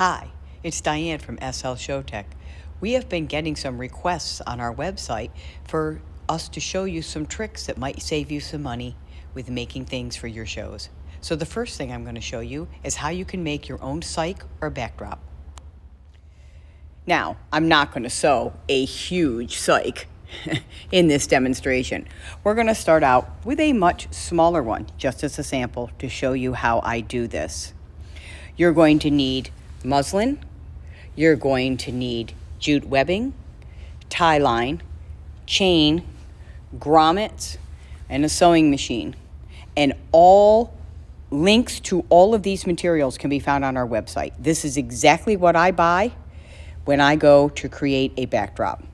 Hi, it's Diane from SLShowTech. We have been getting some requests on our website for us to show you some tricks that might save you some money with making things for your shows. So the first thing I'm going to show you is how you can make your own cyc or backdrop. Now, I'm not going to sew a huge cyc in this demonstration. We're going to start out with a much smaller one, just as a sample to show you how I do this. You're going to need muslin, you're going to need jute webbing, tie line, chain, grommets, and a sewing machine. And all links to all of these materials can be found on our website. This is exactly what I buy when I go to create a backdrop.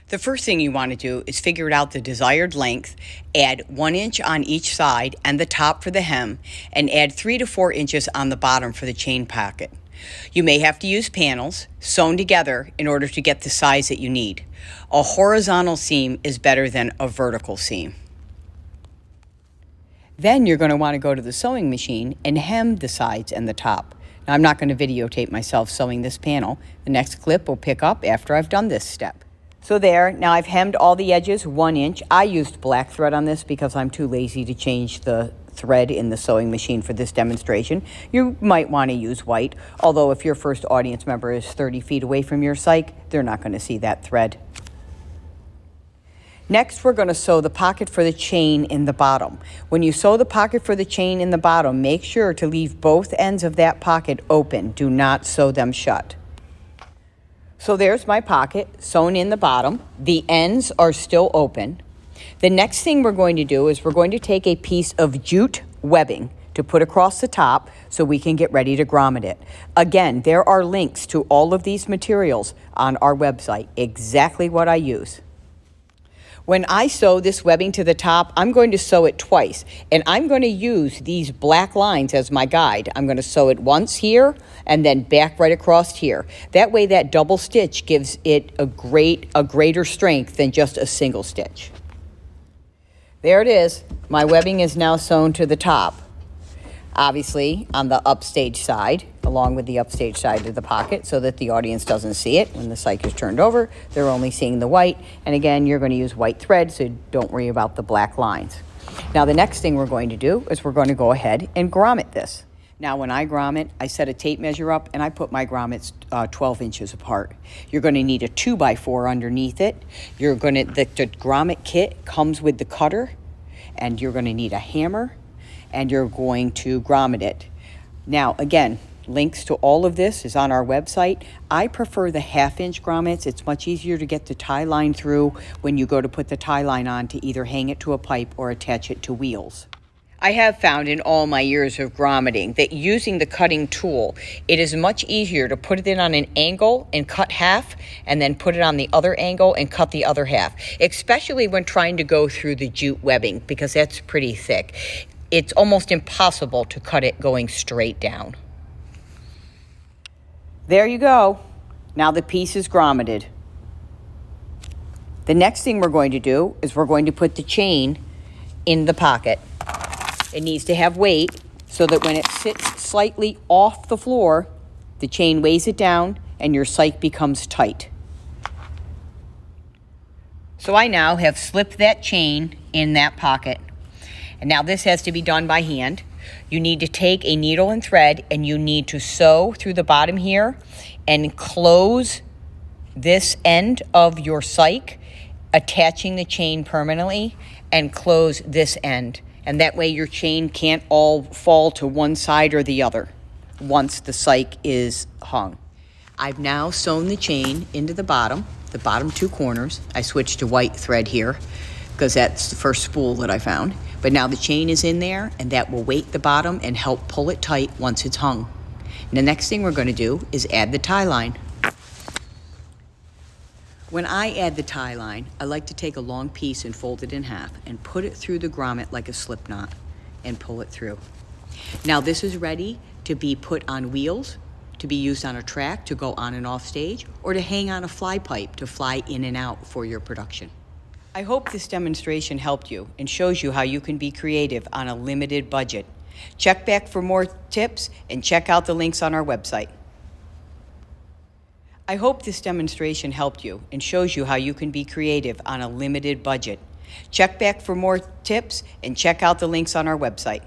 The first thing you want to do is figure out the desired length, add 1 inch on each side and the top for the hem, and add 3 to 4 inches on the bottom for the chain pocket. You may have to use panels sewn together in order to get the size that you need. A horizontal seam is better than a vertical seam. Then you're going to want to go to the sewing machine and hem the sides and the top. Now, I'm not going to videotape myself sewing this panel. The next clip will pick up after I've done this step. So there, now I've hemmed all the edges 1 inch. I used black thread on this because I'm too lazy to change the thread in the sewing machine for this demonstration. You might want to use white, although if your first audience member is 30 feet away from your cyc, they're not going to see that thread. Next, we're going to sew the pocket for the chain in the bottom. When you sew the pocket for the chain in the bottom, make sure to leave both ends of that pocket open. Do not sew them shut. So there's my pocket sewn in the bottom. The ends are still open. The next thing we're going to do is we're going to take a piece of jute webbing to put across the top so we can get ready to grommet it. Again, there are links to all of these materials on our website, exactly what I use. When I sew this webbing to the top, I'm going to sew it twice, and I'm going to use these black lines as my guide. I'm going to sew it once here and then back right across here. That way that double stitch gives it a greater strength than just a single stitch. There it is. My webbing is now sewn to the top. Obviously on the upstage side, along with the upstage side of the pocket, so that the audience doesn't see it. When the cyc is turned over, they're only seeing the white. And again, you're going to use white thread, so don't worry about the black lines. Now the next thing we're going to do is we're going to go ahead and grommet this. Now when I grommet, I set a tape measure up and I put my grommets 12 inches apart. You're going to need a 2x4 underneath it. The grommet kit comes with the cutter, and you're going to need a hammer, and you're going to grommet it. Now, again, links to all of this is on our website. I prefer the 1/2 inch grommets. It's much easier to get the tie line through when you go to put the tie line on to either hang it to a pipe or attach it to wheels. I have found in all my years of grommeting that using the cutting tool, it is much easier to put it in on an angle and cut half, and then put it on the other angle and cut the other half, especially when trying to go through the jute webbing, because that's pretty thick. It's almost impossible to cut it going straight down. There you go. Now the piece is grommeted. The next thing we're going to do is we're going to put the chain in the pocket. It needs to have weight so that when it sits slightly off the floor, the chain weighs it down and your cyc becomes tight. So I now have slipped that chain in that pocket. And now this has to be done by hand. You need to take a needle and thread, and you need to sew through the bottom here and close this end of your cyc, attaching the chain permanently, and close this end. And that way your chain can't all fall to one side or the other once the cyc is hung. I've now sewn the chain into the bottom 2 corners. I switched to white thread here because that's the first spool that I found. But now the chain is in there, and that will weight the bottom and help pull it tight once it's hung. And the next thing we're going to do is add the tie line. When I add the tie line, I like to take a long piece and fold it in half and put it through the grommet like a slip knot and pull it through. Now this is ready to be put on wheels, to be used on a track to go on and off stage, or to hang on a fly pipe to fly in and out for your production. I hope this demonstration helped you and shows you how you can be creative on a limited budget. Check back for more tips and check out the links on our website. I hope this demonstration helped you and shows you how you can be creative on a limited budget. Check back for more tips and check out the links on our website.